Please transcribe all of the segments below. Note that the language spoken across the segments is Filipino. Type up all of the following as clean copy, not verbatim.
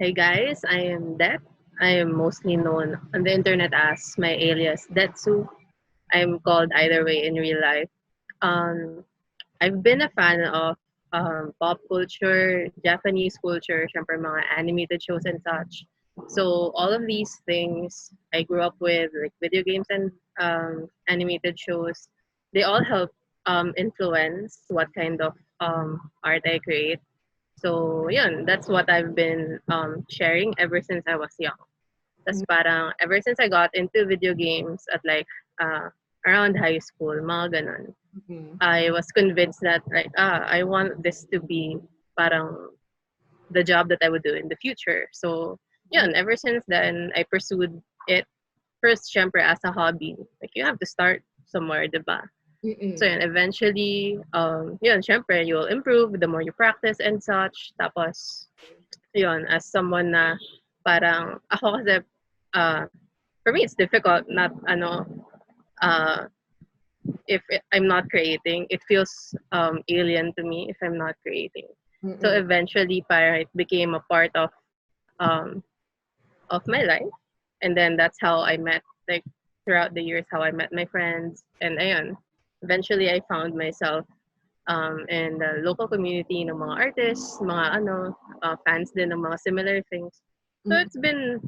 Hey guys, I am Det. I am mostly known on the internet as my alias Dettsu. I'm called either way in real life. Um, I've been a fan of pop culture, Japanese culture, syempre mga animated shows and such. So all of these things I grew up with, like video games and animated shows, they all help influence what kind of art I create. So, yun, that's what I've been sharing ever since I was young. Tas parang ever since I got into video games at like uh, around high school, mga ganun, Mhm. I was convinced that like, I want this to be parang the job that I would do in the future. So, yun, ever since then, I pursued it first, syempre, as a hobby. Like, you have to start somewhere, diba? So Mm. yun, eventually, yun, syempre, you'll improve the more you practice and such. Tapos, yun, as someone na parang, ako kasi, uh, for me, it's difficult, not, uh, if I'm not creating, it feels alien to me if I'm not creating. So Mm. eventually, parang it became a part um, of my life. And then that's how I met, like, throughout the years, how I met my friends. And ayun, eventually I found myself in the local community ng mga artists, mga fans din ng mga similar things. So Mm. it's been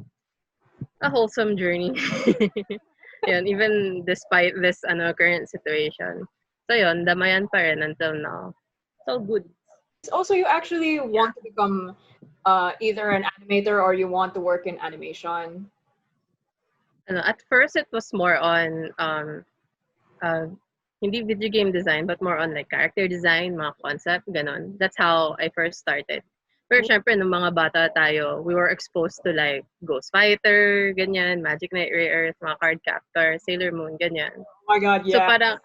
a wholesome journey. Yun, even despite this current situation. So yun, damayan pa rin until now. So good. Also, you actually Yeah. want to become either an animator or you want to work in animation. At first it was more on uh, hindi video game design, but more on like character design, mga concept, ganon. That's how I first started. Pero Oh syempre, nung mga bata tayo, we were exposed to like Ghost Fighter, ganyan, Magic Knight Ray-Earth, mga card captor, Sailor Moon, ganyan. my God, So yeah. parang,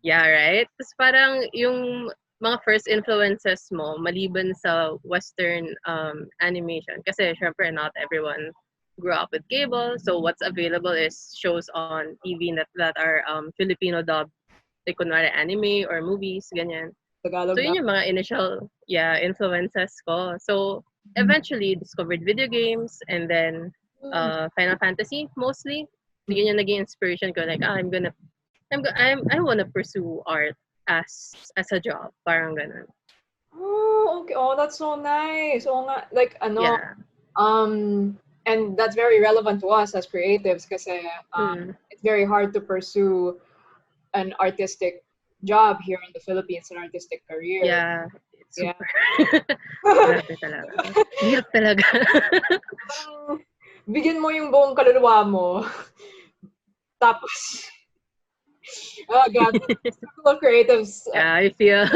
yeah, right? Tapos parang yung mga first influences mo, maliban sa Western animation, kasi syempre not everyone grew up with cable, so what's available is shows on TV that are Filipino dubbed, like kunwari anime or movies, ganyan. So Tagalog yun dub. yung mga initial, yeah, influences ko. So eventually discovered video games and then Mm. Final Fantasy mostly. So yun yung naging inspiration ko, like, I wanna pursue art as a job, parang ganun. Oh, okay. Oh, that's so nice. Oh, nga, like, ano, Yeah. and that's very relevant to us as creatives kasi Mm. it's very hard to pursue an artistic job here in the Philippines, an artistic career. Yeah. It's Yeah. super. Grabe talaga. Hirap talaga. Parang bigyan mo yung buong kaluluwa mo. Tapos, oh God, circle of creatives Yeah, I feel.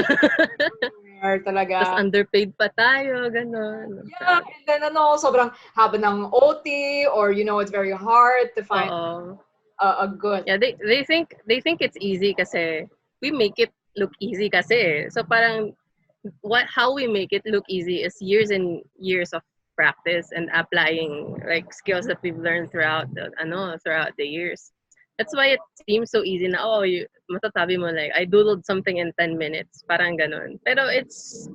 are Tapos talaga. underpaid pa tayo, gano'n. Yeah, and then ano, sobrang haba ng OT or it's very hard to find Oo. a good. Yeah, they think it's easy kasi we make it look easy kasi. So parang how we make it look easy is years and years of practice and applying like skills that we've learned throughout the years. That's why it seems so easy na matatabi mo like I doodled something in 10 minutes, parang ganun. Pero it's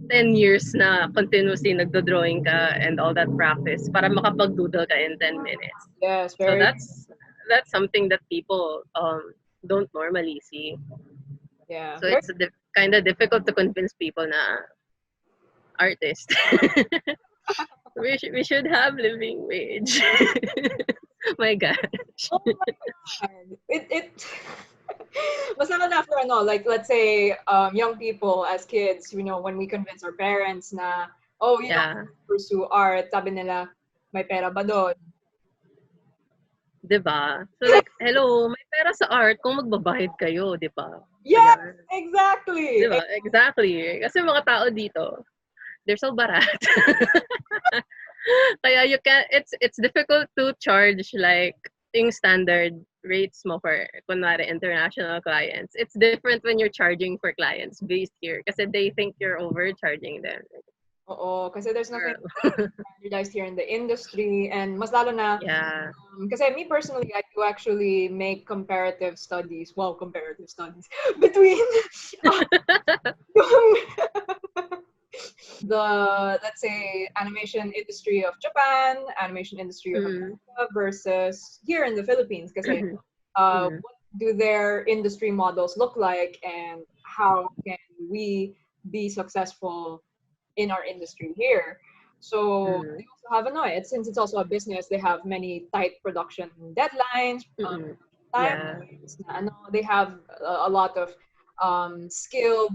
10 years na continuously nagdo-drawing ka and all that practice para makapag-doodle ka in 10 minutes. Yes, So very, that's something that people don't normally see. yeah, So very. it's kind of difficult to convince people na artist. We should have living wage. My gosh. Oh my God. It masama na for ano, like let's say young people as kids, when we convince our parents na, oh, you don't Yeah. have to pursue art, sabi nila, may pera ba doon? 'Di ba? So like, hello, may pera sa art kung magbabayad kayo, 'di ba? Yes, Ayan. 'Di exactly. ba? Exactly. Kasi mga tao dito, they're so barat. Kaya you can it's difficult to charge like yung standard rates mo for kunwari international clients. It's different when you're charging for clients based here kasi they think you're overcharging them. Oo, kasi there's nothing Girl. standardized here in the industry and mas lalo na Yeah. kasi me personally, I do actually make comparative studies. Wow, comparative studies between yung the, let's say, animation industry of Japan, animation industry of Mm. America versus here in the Philippines. Kasi Mm. what do their industry models look like, and how can we be successful in our industry here? So Mm. they also have an eye. Since it's also a business, they have many tight production deadlines, Mm. Yeah. timelines. They have a lot of skilled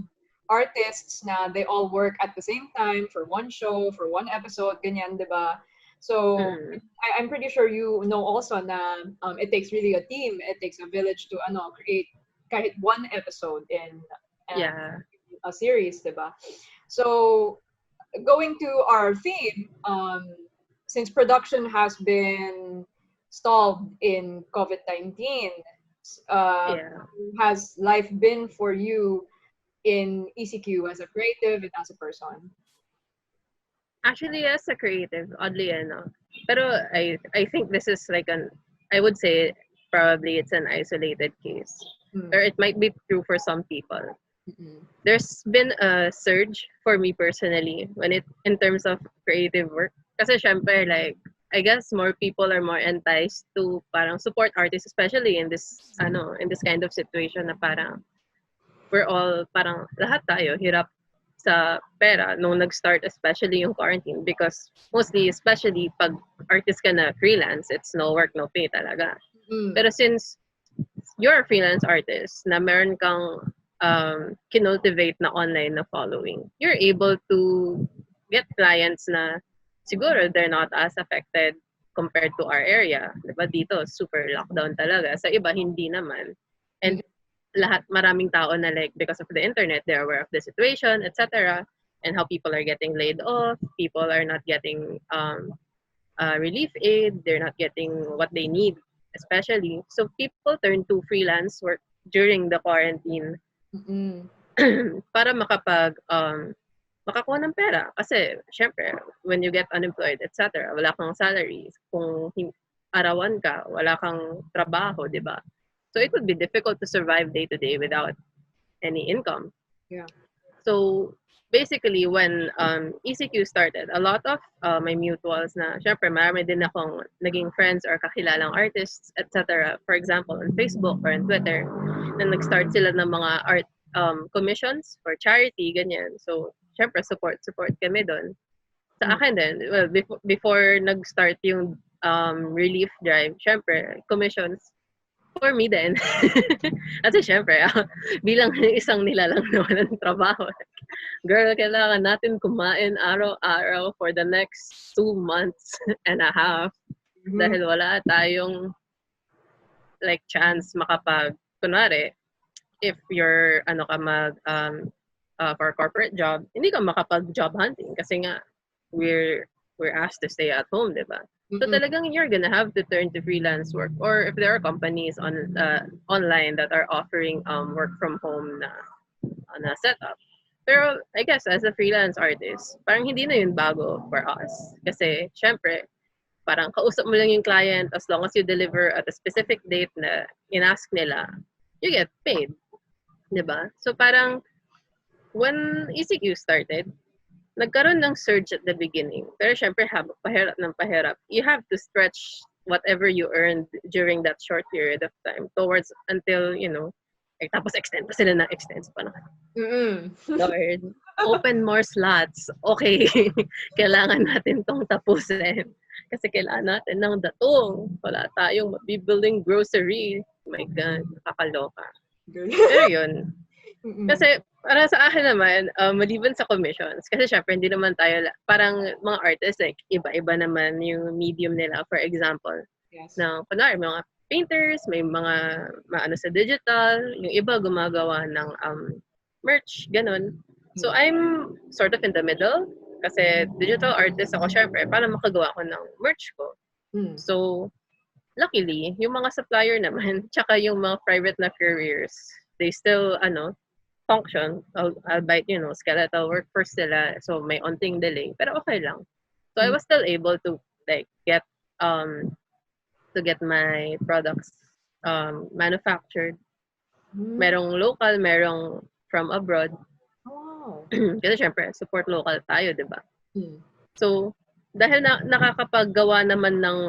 artists na they all work at the same time for one show, for one episode, ganyan, diba? So Mm. I'm pretty sure you know also na it takes really a team, it takes a village to create kahit one episode in uh, Yeah. a series, diba? So going to our theme, since production has been stalled in COVID-19, uh, Yeah. has life been for you in ECQ as a creative and as a person? Actually, as a creative, oddly enough. Pero I think this is like I would say probably it's an isolated case. Or Mm, it might be true for some people. mm, There's been a surge for me personally when it in terms of creative work. Kasi syempre like I guess more people are more enticed to parang support artists, especially in this in this kind of situation na parang we're all parang lahat tayo hirap sa pera nung nag-start, especially yung quarantine, because mostly especially pag artist ka na freelance, it's no work no pay talaga. mm, Pero since you're a freelance artist na meron kang kinultivate na online na following, you're able to get clients na siguro they're not as affected compared to our area. Diba dito, super lockdown talaga. Sa iba, hindi naman. mm, And maraming tao na like because of the internet, they're aware of the situation, etc. And how people are getting laid off, people are not getting relief aid, they're not getting what they need, especially. So people turn to freelance work during the quarantine mm, para makakuha ng pera. Kasi, syempre, when you get unemployed, etc., wala kang salary. Kung arawan ka, wala kang trabaho, di ba? So it would be difficult to survive day to day without any income. yeah. So basically, when ECQ started, a lot of my mutuals na, syempre, marami din akong naging friends or kakilalang artists, etc. For example, on Facebook or on Twitter, na nag-start sila ng mga art commissions for charity, ganyan. So, syempre, support kami doon. Sa Mm, akin din, well, before nag-start yung relief drive, syempre, commissions, for me din. Kasi syempre, bilang isang nilalang naman ng trabaho, girl, kailangan natin kumain araw-araw for the next 2 months and a half mhm, dahil wala tayong like chance kunwari, if you're ka for corporate job, hindi ka makapag job hunting kasi nga we're we're asked to stay at home, 'di ba? So mm, talagang you're gonna have to turn to freelance work, or if there are companies online that are offering work from home na setup. Pero I guess as a freelance artist, parang hindi na yun bago for us. Kasi syempre, parang kausap mo lang yung client as long as you deliver at a specific date na inask nila, you get paid. 'Di ba? So parang when ECQ started, nagkaroon ng surge at the beginning. Pero syempre, pahirap ng pahirap. You have to stretch whatever you earned during that short period of time towards until, tapos extend pa sila ng extends pa na. mm, Lord, open more slots. Okay, kailangan natin tong tapusin. Kasi kailangan natin ng datong. Wala tayong mabibuilding grocery. My God, nakakaloka. good. Pero yun, Mm, kasi para sa akin naman, maliban sa commissions, kasi syempre hindi naman tayo, parang mga artists, like, iba-iba naman yung medium nila. For example, yes. na kunwari, mga painters, may mga maano sa digital, yung iba gumagawa ng merch, ganun. So, Mm, I'm sort of in the middle, kasi digital artist ako, syempre, para makagawa ko ng merch ko. mm, So, luckily, yung mga supplier naman, tsaka yung mga private na careers, they still, function, albeit, skeletal workforce sila, so may onting delay, pero okay lang. So I mm, was still able to like um get my products manufactured. mm. Merong local, merong from abroad. Oh. Kasi syempre, support local tayo, di ba? Mm. So, dahil nakakapaggawa naman ng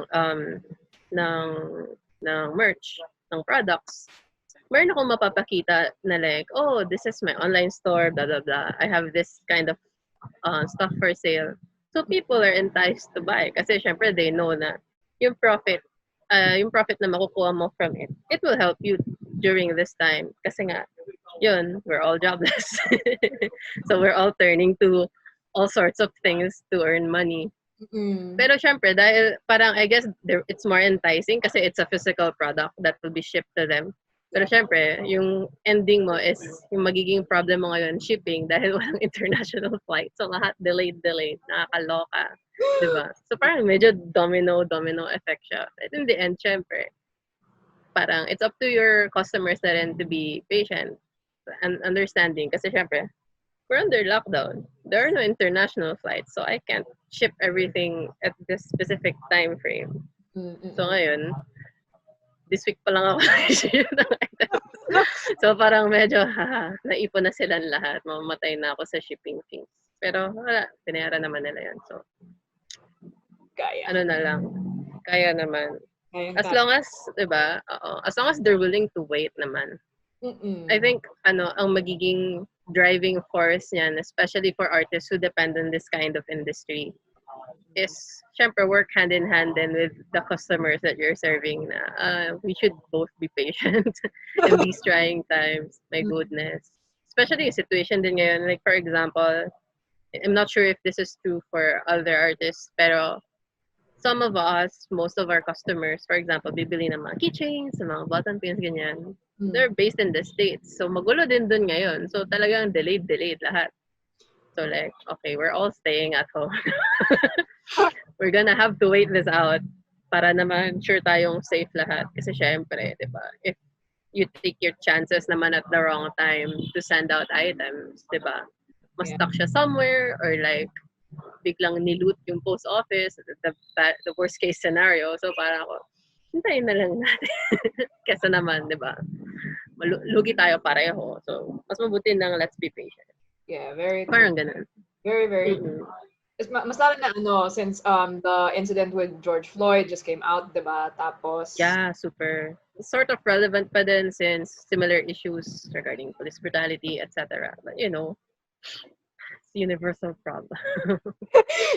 ng merch, ng products, meron akong mapapakita na like, oh, this is my online store, blah, blah, blah. I have this kind of stuff for sale. So, people are enticed to buy kasi syempre they know na yung profit, yung profit na makukuha mo from it, it will help you during this time. Kasi nga, yun, we're all jobless. So, we're all turning to all sorts of things to earn money. Mm. Pero syempre, dahil parang I guess it's more enticing kasi it's a physical product that will be shipped to them. Pero Yeah. syempre, yung ending mo is yung magiging problem mo ngayon, shipping, dahil walang international flight. So lahat delayed, nakakaloka. Diba? So parang medyo domino effect siya. But in the end, syempre, parang it's up to your customers na rin to be patient and understanding. Kasi syempre, we're under lockdown. There are no international flights, so I can't ship everything at this specific time frame. So ngayon, this week pa lang ako ship ng items. So parang medyo, naipon na silang lahat. Mamamatay na ako sa shipping fees. Pero wala, pinayara naman nila yan. So, Kaya. ano na lang, kaya naman. Kayang As kaya. long as, diba, as long as they're willing to wait naman. I think, ang magiging driving force niyan, especially for artists who depend on this kind of industry, is, syempre, work hand in hand then with the customers that you're serving na we should both be patient in these trying times. My goodness. Especially yung situation din ngayon. Like, for example, I'm not sure if this is true for other artists, pero some of us, most of our customers, for example, bibili ng mga keychains, ng mga button pins, ganyan. They're based in the States. So, magulo din dun ngayon. So, talagang delayed lahat. So, like, okay, we're all staying at home. We're gonna have to wait this out para naman sure tayong safe lahat. Kasi syempre, di ba, if you take your chances naman at the wrong time to send out items, di ba, ma-stuck siya somewhere or like, biglang niloot yung post office, the worst case scenario. So, parang ako, hintayin na lang natin. Kesa naman, di ba, lugi tayo pareho. So, mas mabuti nang let's be patient. Yeah, very true. Parang ganun. Very, very true. Mas lalo na since the incident with George Floyd just came out, diba? Tapos yeah, super sort of relevant pa din since similar issues regarding police brutality, etc. But you know, it's a universal problem.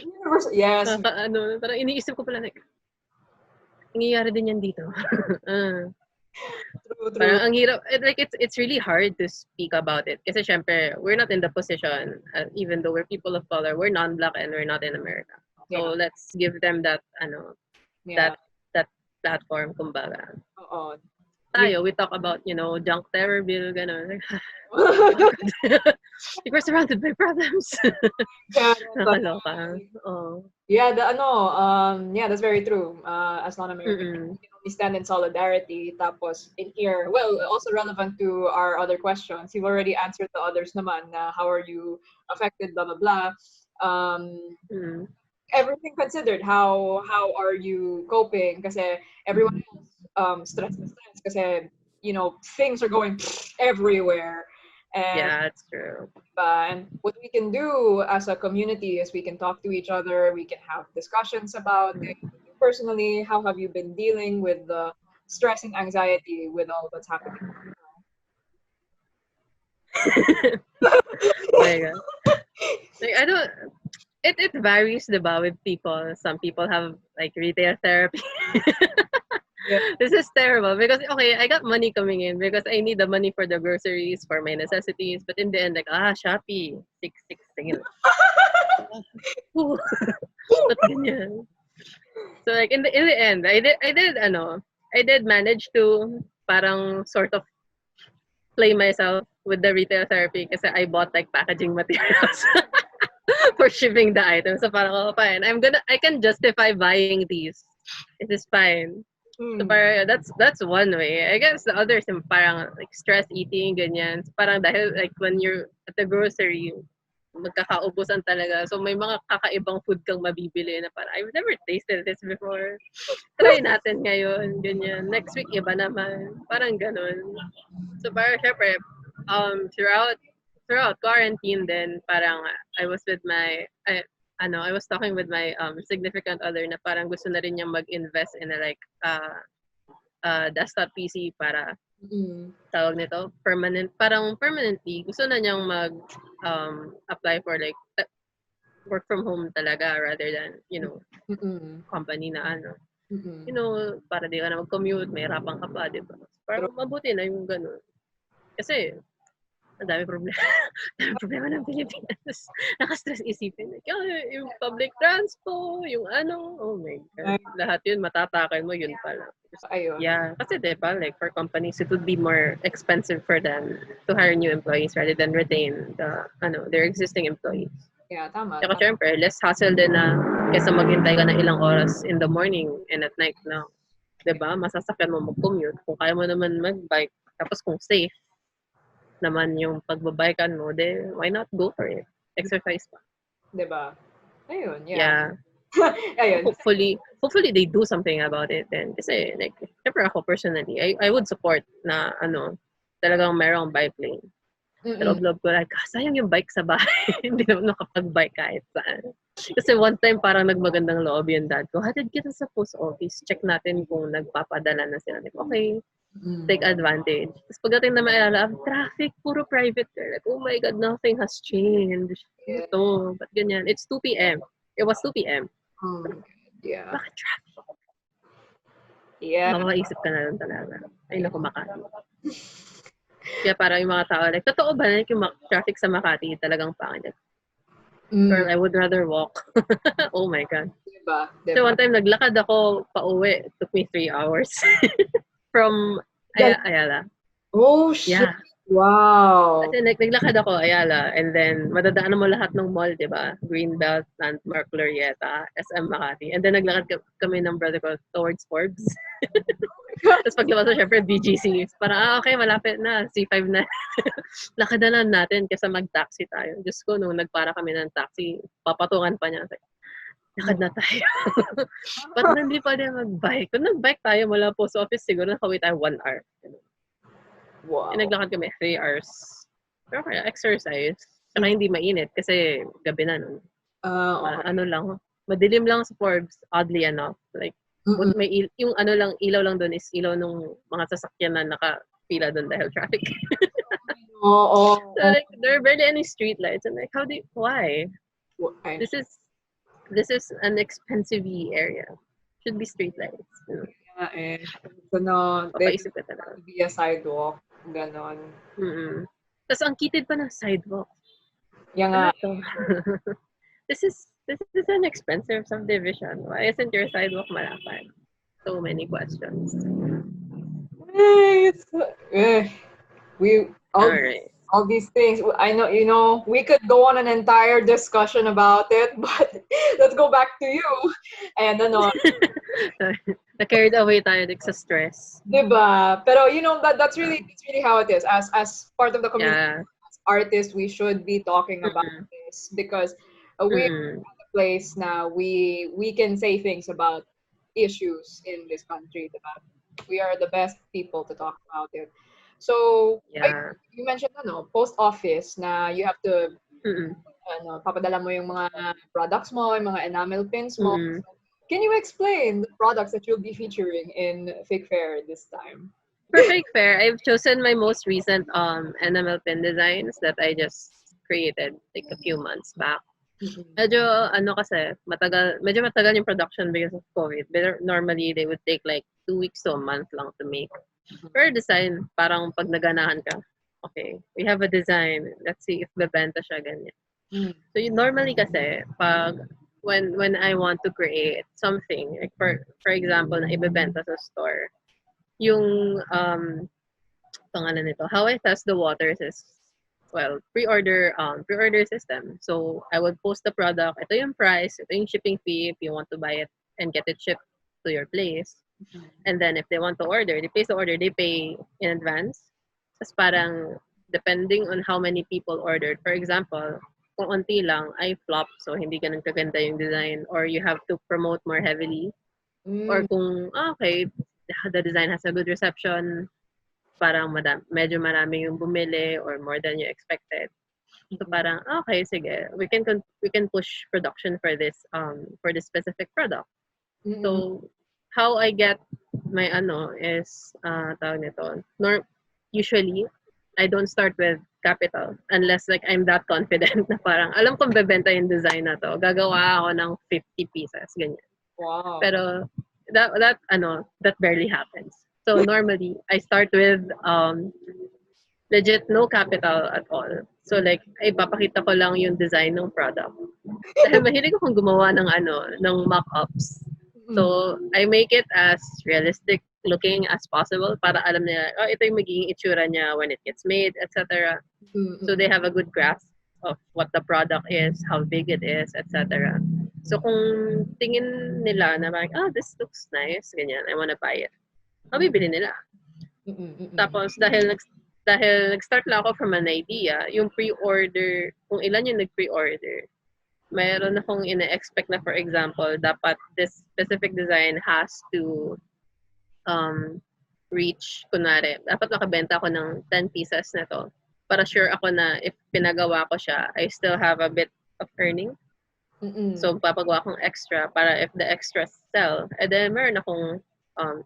Universal, yes. Parang iniisip ko pala like, nangyayari din yan dito. True. Parang ang hirap, like it's really hard to speak about it kasi syempre we're not in the position, even though we're people of color, we're non-black and we're not in America. So let's give them that that platform, kumbaga. Tayo, we talk about, junk terror bill, gano'n. Like, we're surrounded by problems. Nakaloka. Oh. Yeah, that's very true. As non-American, we can only stand in solidarity. Tapos in here, well, also relevant to our other questions. You've already answered the others naman. How are you affected? Blah blah blah. Everything considered, how are you coping? Kasi everyone has stress. Kasi things are going everywhere. And, yeah, it's true. And what we can do as a community is we can talk to each other. We can have discussions about it. Personally, how have you been dealing with the stress and anxiety with all that's happening? Oh my God. Like, I don't. It varies, diba, with people. Some people have like retail therapy. This is terrible because okay, I got money coming in because I need the money for the groceries, for my necessities. But in the end, like Shopee, 6 sale. But ganyan. So like in the end, I did manage to parang sort of play myself with the retail therapy kasi I bought like packaging materials for shipping the items. So parang fine. I can justify buying these. It is fine. So parang that's one way. I guess the others parang like stress eating, ganyan. So parang dahil like when you're at the grocery, magkakaubusan talaga. So may mga kakaibang food kang mabibili na parang I've never tasted this before. Try natin ngayon, ganyan. Next week iba naman. Parang ganun. So parang syempre, throughout throughout quarantine then parang I was with my I was talking with my significant other na parang gusto na rin niyang mag-invest in a like desktop PC para tawag nito permanently gusto na niyang mag apply for like work from home talaga rather than company na para di ka na mag-commute, mahirapan ka pa, di ba? Parang mabuti na yung ganun. Kasi, ang dami problema. Dami problema ng Pilipinas. Nakastress isipin. Like, yung public transport, yung oh my God. Lahat yun, matatake mo, yun pala. Ayun. Yeah, kasi diba, like for companies, it would be more expensive for them to hire new employees rather than retain their existing employees. Yeah, tama. Tsaka syempre, less hassle din na kesa maghintay ka ng ilang oras in the morning and at night na, diba, masasakyan mo mag-commute. Kung kaya mo naman mag-bike, tapos kung safe naman yung pagbabikan mo, then why not go for it? Exercise pa. Diba? Ayun, yeah. Ayun. Hopefully they do something about it then. Kasi, like, syempre ako personally, I would support na, talagang merong bike lane. Loob ko like, sayang yung bike sa bahay. Hindi naman nakapag-bike kahit saan. Kasi one time parang nagmagandang loob yung dad ko. Hatid kita sa post office. Check natin kung nagpapadala na sila. Like, okay, take advantage. Tapos pagdating na maalala, traffic, puro private car. Like, oh my God, nothing has changed. Ito, ba't ganyan? It's 2 p.m. It was 2 p.m. Oh, yeah. Bakit traffic? Yeah. Makaisip ka na lang talaga. Ay, naku, Makati. Kaya parang yung mga tao, like, totoo ba na yung traffic sa Makati talagang pangit? Girl, I would rather walk. Oh my God. Diba? So one time, naglakad ako pa-uwi. It took me 3 hours. From Ayala. Oh, shit. Yeah. Wow. Kasi naglakad ako, Ayala, and then madadaanan mo lahat ng mall, di ba? Greenbelt, Landmark, Glorieta, SM Makati. And then naglakad kami ng brother ko towards Forbes. Tapos paglabas ko, syempre, BGC. Parang, okay, malapit na. C5 na. Lakad na lang natin kasi mag-taxi tayo. Diyos ko, nung nagpara kami ng taxi, papatungan pa niya. Lakad na tayo. Ba't hindi pa din mag-bike? Kung nag-bike tayo mula post office, siguro nakawit tayo 1 hour. Wow. Naglakad kami 3 hours. Pero kaya exercise. Saka hindi mainit kasi gabi na nun. Lang, madilim lang sa Forbes, oddly enough. Like, may yung ilaw lang doon is ilaw nung mga sasakyan na nakapila doon dahil traffic. So like, there are barely any street lights. And like, why? This is an expensive area. Should be street lights. Yeah, Papaisip ka talaga. Be a sidewalk. Ganon. Tapos ang kitid pa ng sidewalk. Yan nga. This is an expensive subdivision. Why isn't your sidewalk malapad? So many questions. All these things. I know, we could go on an entire discussion about it, but let's go back to you. And na-carried away tayo sa stress. Diba? Pero that's really how it is. As part of the community, as artists, we should be talking about this because we're at a place now we can say things about issues in this country. Diba? We are the best people to talk about it. So, you mentioned post office na you have to papadala mo yung mga products mo, yung mga enamel pins mo. So, can you explain the products that you'll be featuring in Fake Fair this time? For Fake Fair, I've chosen my most recent enamel pin designs that I just created like a few months back. Medyo kasi medyo matagal yung production because of COVID. But normally they would take like 2 weeks to a month lang to make. Per design, parang pag naganahan ka, okay, we have a design. Let's see if bebenta siya ganyan. So normally kasi pag when I want to create something, like for example, na ibebenta sa store, yung pangalan nito, how I test the waters is pre-order system. So I would post the product, ito yung price, ito yung shipping fee if you want to buy it and get it shipped to your place. And then if they want to order, they place the order, they pay in advance. Tapos parang depending on how many people ordered. For example, kung unti lang, ay flop, so hindi ganun kaganda yung design, or you have to promote more heavily. Or kung, okay, the design has a good reception, parang medyo marami yung bumili or more than you expected. So parang okay, sige, we can push production for this specific product. Mm-mm. So how I get my ano is tawag nito. Usually I don't start with capital unless like I'm that confident na parang alam kong bebenta yung design na to. Gagawa ako ng 50 pieces ganyan. Wow. Pero that barely happens. So normally I start with legit no capital at all. So like ay papakita ko lang yung design ng product. Dahil mahilig akong gumawa ng mock-ups. Mm-mm. So I make it as realistic looking as possible para alam nila, oh, ito yung magiging itsura niya when it gets made, etc. So they Mm-mm. have a good grasp of what the product is, how big it is, etc. So kung tingin nila na parang, oh, this looks nice, ganyan, I wanna buy it, mabibili nila. Mm-mm. Mm-mm. Tapos dahil nag-start lang ako from an idea, yung pre-order, kung ilan yung nag-pre-order, mayroon akong ina-expect na, for example, dapat this specific design has to um, reach, kunwari, dapat makabenta ako ng 10 pieces na to para sure ako na if pinagawa ko siya, I still have a bit of earning. Mm-mm. So, papagawa akong extra para if the extras sell, then meron akong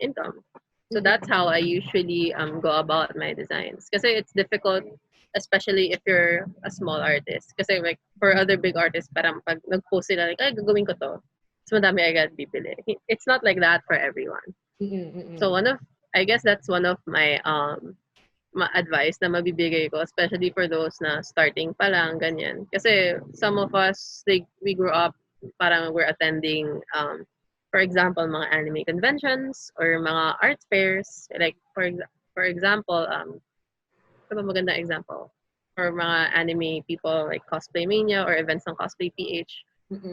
income. So, Mm-mm. that's how I usually go about my designs. Kasi it's difficult, especially if you're a small artist. Kasi like, for other big artists, parang pag nag-post sila, like, ay, gagawin ko to. So, madami agad bibili. It's not like that for everyone. Mm-mm. So, Mm-mm. I guess that's one of my advice na mabibigay ko, especially for those na starting pa lang, ganyan. Kasi some of us, we grew up, parang we're attending, for example, mga anime conventions or mga art fairs. Like, for example, ano ba magandang example? For mga anime people like Cosplay Mania or events ng Cosplay PH.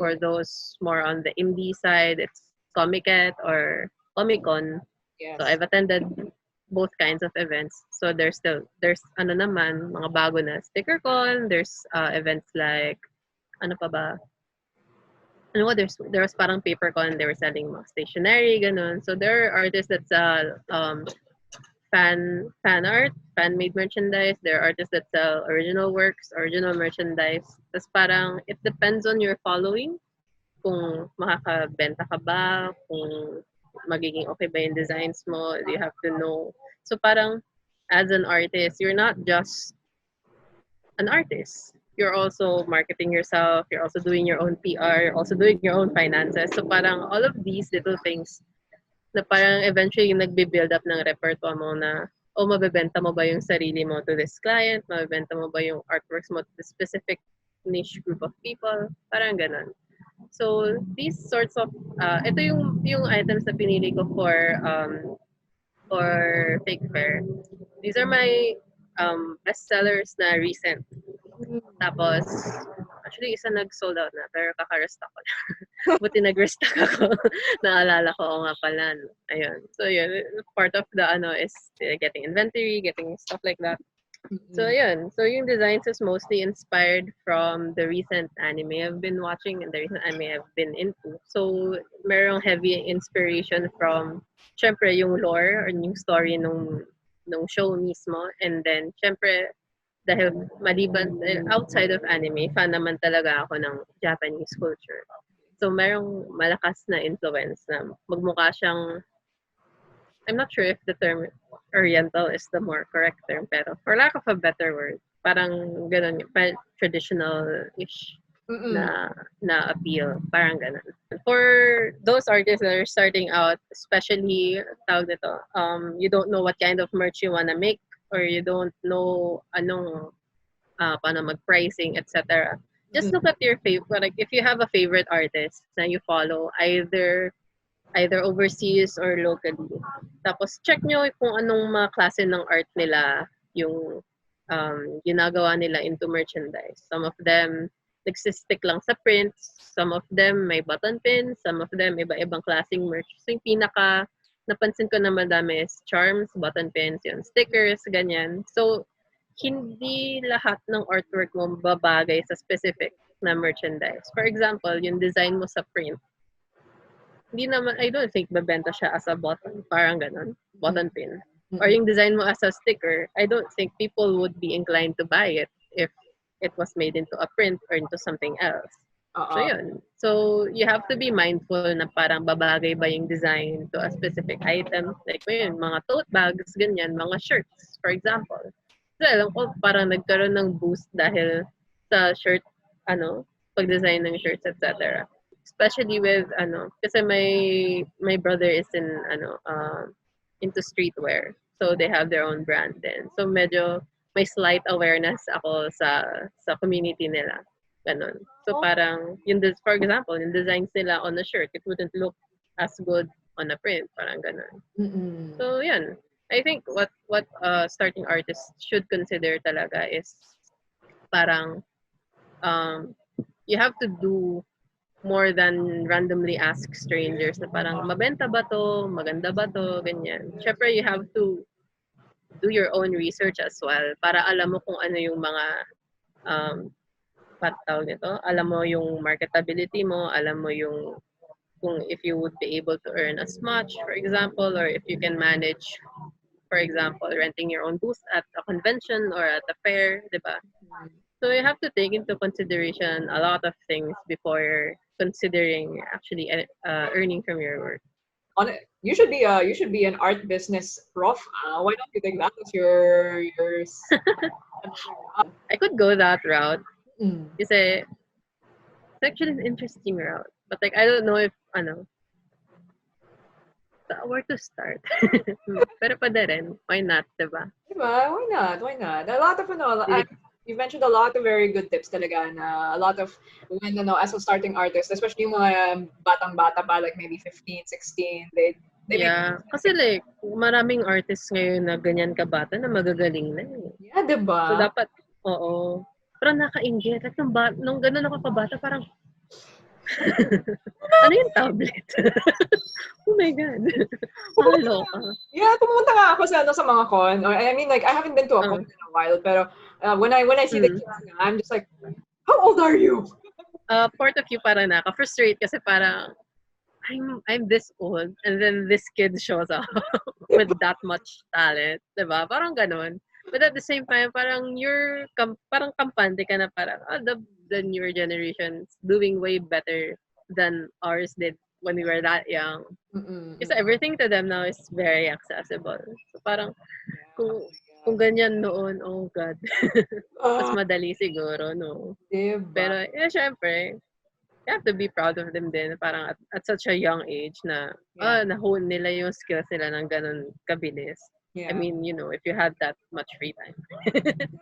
For Mm-mm. those more on the indie side, it's Comiket or Comic Con. So Yes. I've attended both kinds of events. So there's ano naman, mga bago na sticker con, there's events like ano pa ba? Ano ko, there was parang paper con, they were selling mga stationery, ganun. So there are artists that sell fan art, fan made merchandise. There are artists that sell original works, original merchandise. Tapos parang it depends on your following kung makakabenta ka ba, kung magiging okay ba yung designs mo, you have to know. So parang as an artist, you're not just an artist. You're also marketing yourself, you're also doing your own PR, you're also doing your own finances. So parang all of these little things na parang eventually yung nagbe-build up ng repertoire mo na o mabebenta mo ba yung sarili mo to this client, mabebenta mo ba yung artworks mo to this specific niche group of people, parang ganun. So these sorts of ito yung items na pinili ko for Fake Fair. These are my best sellers na recent. Tapos actually isa nag-sold out na pero kaka-restock ko na. Buti nag-restock ako. Naalala ko, oo nga pala. No? Ayun. So yun, part of the is getting inventory, getting stuff like that. So Mm-mm. yun. So yung designs is mostly inspired from the recent anime I've been watching and the recent anime I've been into. So merong heavy inspiration from syempre yung lore or yung story nung show mismo, and then syempre dahil maliban outside of anime, fan naman talaga ako ng Japanese culture. So merong malakas na influence na magmukha siyang, I'm not sure if the term Oriental is the more correct term, pero for lack of a better word, parang ganun, traditional-ish Mm-mm. na appeal, parang ganun. For those artists that are starting out, especially, tawag nito, you don't know what kind of merch you wanna make, or you don't know paano mag-pricing, etc. Just Mm-mm. look at your favorite, like if you have a favorite artist na you follow, either overseas or locally. Tapos check nyo kung anong mga klase ng art nila yung ginagawa nila into merchandise. Some of them nagsistick lang sa prints, some of them may button pins, some of them iba-ibang klaseng merch. So yung pinaka napansin ko na madami is charms, button pins, yun, stickers, ganyan. So hindi lahat ng artwork mo babagay sa specific na merchandise. For example, yung design mo sa print, hindi naman, I don't think babenta siya as a button, parang ganun, button pin. Or Mm-mm. yung design mo as a sticker, I don't think people would be inclined to buy it if it was made into a print or into something else. So Uh-uh. yun. So you have to be mindful na parang babagay ba yung design to a specific item. Like yun, mga tote bags, ganyan, mga shirts, for example. So alam ko parang nagkaroon ng boost dahil sa shirt, pag-design ng shirts, etc. Especially with, kasi my brother is into streetwear. So they have their own brand din. So medyo may slight awareness ako sa community nila. Ganun. So parang, for example, yung designs nila on a shirt, it wouldn't look as good on a print. Parang ganun. Mm-mm. So yan. I think what starting artists should consider talaga is parang you have to do more than randomly ask strangers na parang mabenta ba to, maganda ba to, ganyan. Syempre, you have to do your own research as well para alam mo kung ano yung mga tawag nito, alam mo yung marketability mo, alam mo yung kung if you would be able to earn as much, for example, or if you can manage, for example, renting your own booth at a convention or at a fair, di ba? So you have to take into consideration a lot of things before considering actually earning from your work. You should be an art business prof. Why don't you take that as your I could go that route. Mm. Kasi it's actually an interesting route. But like I don't know if where to start. Pero pwede rin. Why not, diba? Diba? Why not? Why not? A lot of you mentioned a lot of very good tips talaga na a lot of when as a starting artist, especially yung mga batang-bata pa like maybe 15, 16, they yeah. Kasi like maraming artists ngayon na ganyan kabata na magagaling na eh. Yeah, diba? So dapat parang nakainggit. At nung gano'n ako kabata, parang ano yung tablet? Oh my God. Nakaloka. Yeah, pumunta nga ako sa mga con. Or, I mean, like, I haven't been to a con in a while, pero when I see the kids nga, I'm just like, how old are you? Part of you parang naka-frustrate kasi parang, I'm this old, and then this kid shows up with that much talent. Diba? Parang ganun. But at the same time, parang parang kampante ka na parang, the newer generation's doing way better than ours did when we were that young. Kasi everything to them now is very accessible. So parang, kung ganyan noon, oh God. Mas madali siguro, no? Diba? Pero, syempre, you have to be proud of them din. Parang at such a young age na, na-hone nila yung skills nila ng ganun kabilis. Yeah. I mean, if you had that much free time.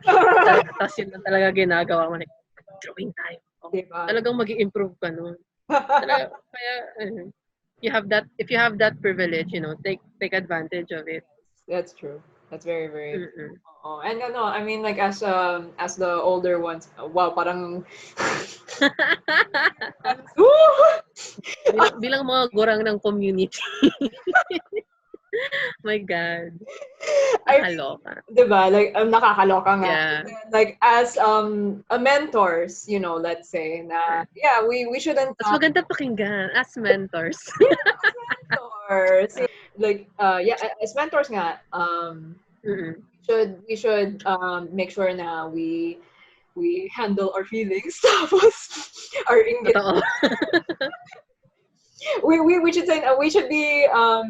Tapos yun na talaga ginagawa mo, like, drawing time. Diba? Talagang mag-i-improve ka nun. Talaga, kaya, if you have that privilege, take advantage of it. That's true. That's very, very true. And I mean, like, as the older ones, wow, parang bilang mga gurang ng community. My God. Nakakaloka. Diba? Like, nakakaloka nga. Yeah. Like, as mentors, let's say, na, we shouldn't... Mas maganda pakinggan as mentors. Mentors. Like, as mentors nga, we should make sure na we handle our feelings, tapos our inggit. We should say we should be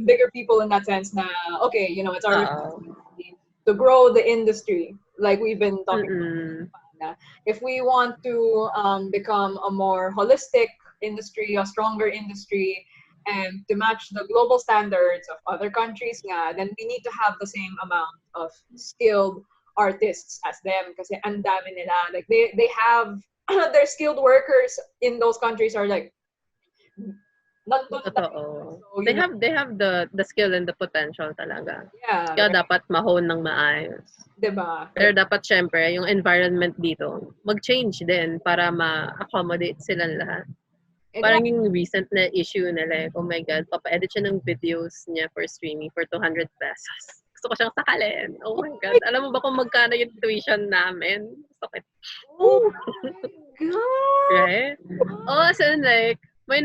bigger people in that sense na okay, it's our responsibility to grow the industry like we've been talking about. If we want to become a more holistic industry, a stronger industry, and to match the global standards of other countries nga, then we need to have the same amount of skilled artists as them kasi ang dami nila. Like they have their skilled workers in those countries are like totoo. They have the skill and the potential talaga. Yeah. Kaya dapat ma-hone ng maayos. Diba? Pero dapat syempre, yung environment dito, mag-change din para ma-accommodate sila lahat. Parang yung recent na issue nila, oh my God, papa-edit siya ng videos niya for streaming for 200 pesos. Gusto ko siyang sakalin. Oh my God. Alam mo ba kung magkano yung tuition namin? Sakit. Oh my God! Right? Oh, so like, may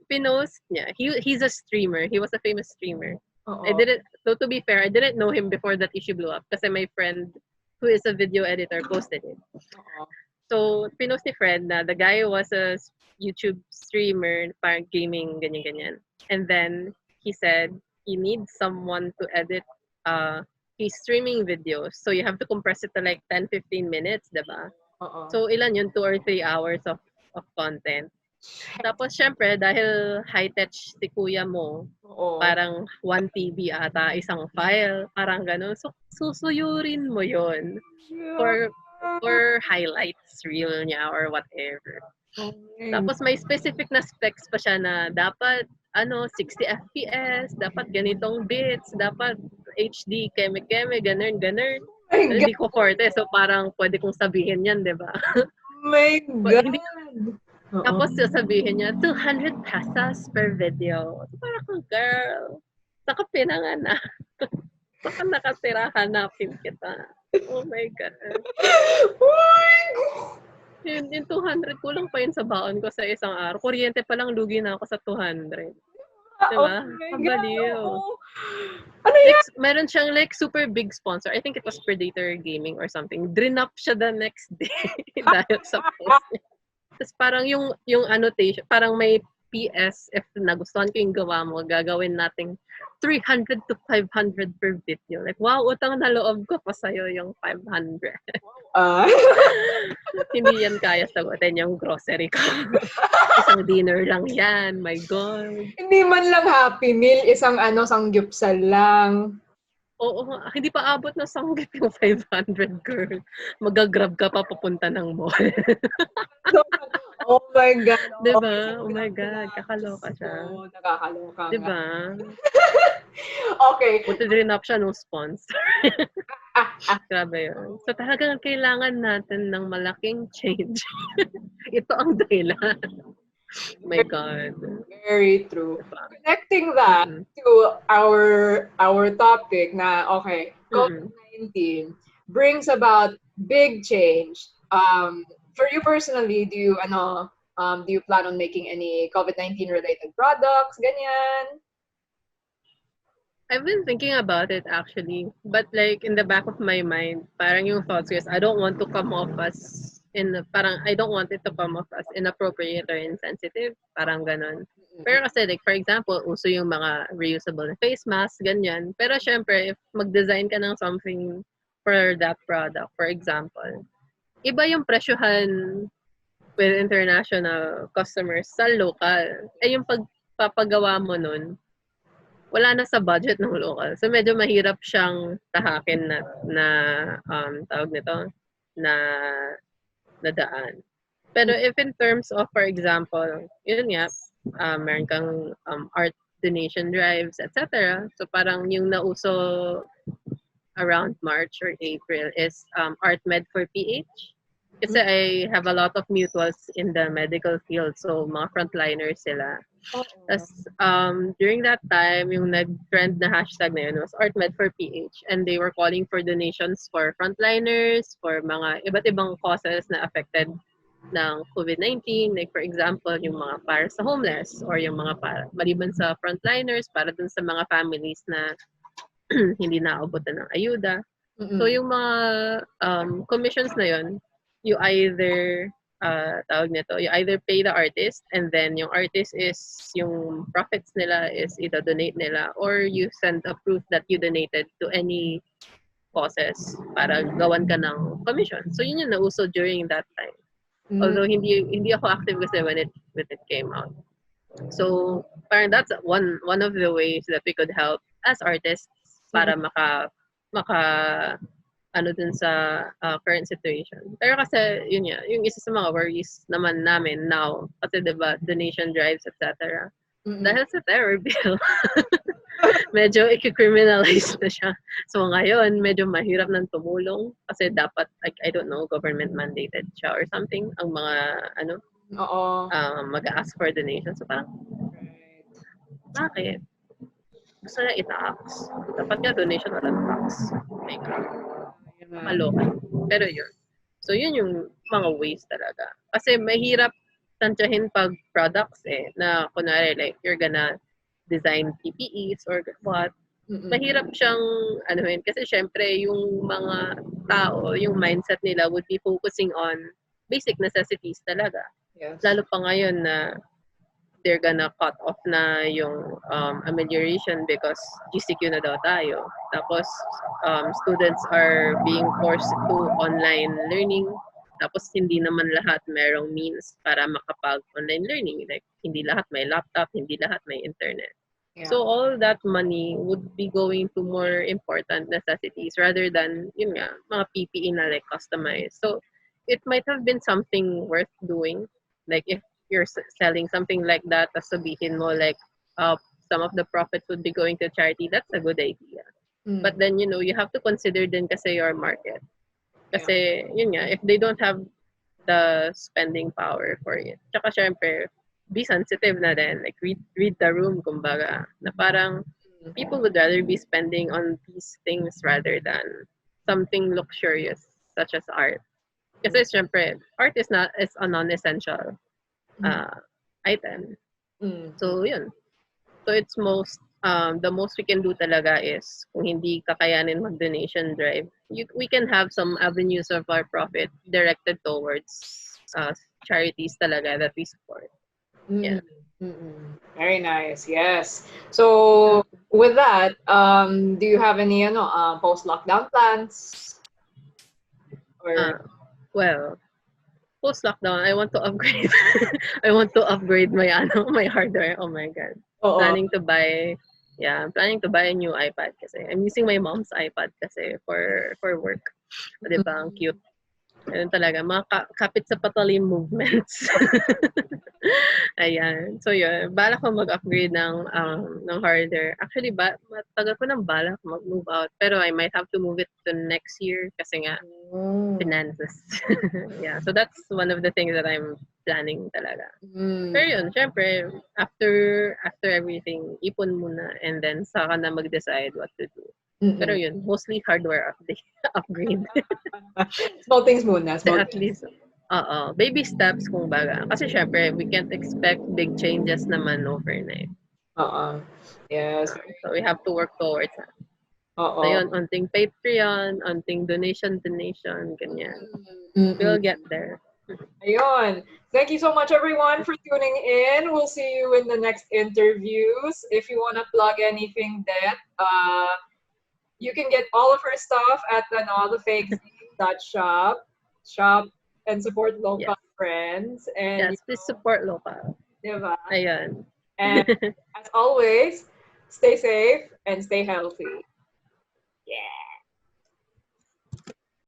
pinost niya. He's a streamer. He was a famous streamer. So to be fair, I didn't know him before that issue blew up kasi my friend who is a video editor posted it. So, pinost ni Fred na the guy was a YouTube streamer, parang gaming, ganyan-ganyan. And then, he said, he needs someone to edit his streaming videos. So, you have to compress it to like 10-15 minutes, diba? Oo. So, ilan yun? 2 or 3 hours of content. Tapos, syempre, dahil high-tech si kuya mo, Oo. parang 1 TB ata, isang file, parang gano'n. So, susuyurin mo yon for highlights reel niya or whatever. Tapos may specific na specs pa siya na dapat 60 FPS, dapat ganitong bits, dapat HD, keme-keme, ganun, ganun. My Hindi ko forte, so parang pwede kong sabihin yan, di ba? My Hindi, God! Oo. tapos sasabihin niya, 200 pesos per video. So parang, girl, saka pinanganak. Saka nakatira, hanapin kita. Oh my God. Yung 200, kulang pa yun sa baon ko sa isang araw. Kuryente pa lang, lugi na ako sa 200. Oh Diba? my God! Kabaliw. Oo. Ano Like, yan? meron siyang like super big sponsor. I think it was Predator Gaming or something. Drinap siya the next day dahil sa post niya. Tapos parang yung annotation, parang may PS, if nagustuhan ko yung gawa mo, gagawin nating 300 to 500 per video. Like, wow, utang na loob ko pa sa'yo yung 500. Ah. Hindi yan kaya sagutin yung grocery ko. Isang dinner lang yan. My God. Hindi man lang Happy Meal, isang sanggupsal lang. Oo, hindi pa abot na sanggit yung 500, girl. Magagrab ka pa papunta ng mall. Oh my God. Diba? Oh my God. Kakaloka siya. Oo, nakakaloka nga. Diba? Okay. Buti rin up siya nung sponsor. Grabe yun. So talagang kailangan natin ng malaking change. Ito ang dahilan. My God. Very true. Diba? Connecting that to our topic na, okay, COVID-19 brings about big change. For you personally, do you plan on making any COVID-19 related products, ganyan? I've been thinking about it actually, but like in the back of my mind, parang yung thoughts is I don't want to come off as I don't want it to come off as inappropriate or insensitive, parang ganon. Pero kasi like for example, uso yung mga reusable na face mask, ganyan. Pero syempre, if mag-design ka ng something for that product, for example, iba yung presyohan with international customers sa local. Eh yung pagpapagawa mo nun, wala na sa budget ng local. So medyo mahirap siyang tahakin na tawag nito na daan. Pero if in terms of, for example, yun nga, meron kang art donation drives, etc. So parang yung nauso around March or April is Art Med for PH. Kasi I have a lot of mutuals in the medical field, so mga frontliners sila. Tapos, during that time, yung nag-trend na hashtag na yun was ArtMed for PH. And they were calling for donations for frontliners, for mga iba't ibang causes na affected ng COVID-19. Like for example, yung mga para sa homeless or yung mga para, maliban sa frontliners, para dun sa mga families na hindi naabutan ng ayuda. So yung mga commissions na yun, you either tawag nito, you either pay the artist and then yung artist is yung profits nila is ida-donate nila or you send a proof that you donated to any causes para gawan ka ng commission. So yun yung nauso during that time. Although hindi ako active kasi when it came out. So parang that's one of the ways that we could help as artists para maka dun sa current situation. Pero kasi, yun nga, yung isa sa mga worries naman namin now, kasi diba, donation drives, etc. Dahil sa terror bill, medyo i-criminalize na siya. So ngayon, medyo mahirap nang tumulong kasi dapat, like, I don't know, government mandated siya or something, ang mga, mag-ask for donation. So parang, bakit? Gusto na i-tax. Dapat nga donation or tax. My God. Maloka. Pero yun. So, yun yung mga ways talaga. Kasi mahirap tansyahin pag products na kunwari like you're gonna design PPEs or what. Mahirap siyang anuhin kasi syempre yung mga tao, yung mindset nila would be focusing on basic necessities talaga. Yes. Lalo pa ngayon na they're gonna cut off na yung amelioration because GCQ na daw tayo. Tapos students are being forced to online learning. Tapos hindi naman lahat merong means para makapag-online learning. Like hindi lahat may laptop, hindi lahat may internet. Yeah. So all that money would be going to more important necessities rather than yun nga, mga PPE na like customized. So it might have been something worth doing. Like if you're selling something like that, tas sabihin mo like some of the profits would be going to charity, that's a good idea. But Mm. then, you have to consider din kasi your market. Yeah. Kasi, yun nga, if they don't have the spending power for it. Tsaka syempre, be sensitive na din. Like, read the room, kumbaga. Na parang, people would rather be spending on these things rather than something luxurious, such as art. Kasi syempre, art is a non-essential uh, item. Mm. So, yun. So, the most we can do talaga is, kung hindi kakayanin mag-donation drive, we can have some avenues of our profit directed towards charities talaga that we support. Mm. Yeah. Very nice. Yes. So with that, do you have any post-lockdown plans? Or Well, post-lockdown, I want to upgrade. I want to upgrade my hardware. Oh my God. oo. Planning to buy, yeah, I'm planning to buy a new iPad kasi. I'm using my mom's iPad kasi for work. O, di ba? Ang cute. Ganun talaga. Mga kapit sa patalim movements. Ayan. So, yun. Balak ko mag-upgrade ng hardware. Actually, matagal ko ng balak mag-move out. Pero I might have to move it to next year kasi nga, finances. Yeah. So, that's one of the things that I'm planning talaga. Pero yun, syempre, after everything, ipon muna and then saka na mag-decide what to do. Pero yun, mostly hardware upgrade. Small things muna. Small At least, baby steps kung baga. Kasi syempre, we can't expect big changes naman overnight. Oo. Yes. So we have to work towards that. So Oo. yun, onting Patreon, onting donation, ganyan. We'll get there. Ayun. Thank you so much, everyone, for tuning in. We'll see you in the next interviews. If you want to plug anything, you can get all of her stuff at the fakes.shop. Shop and support local friends. And yes, please support local. Diba? Ayun. And as always, stay safe and stay healthy. Yeah.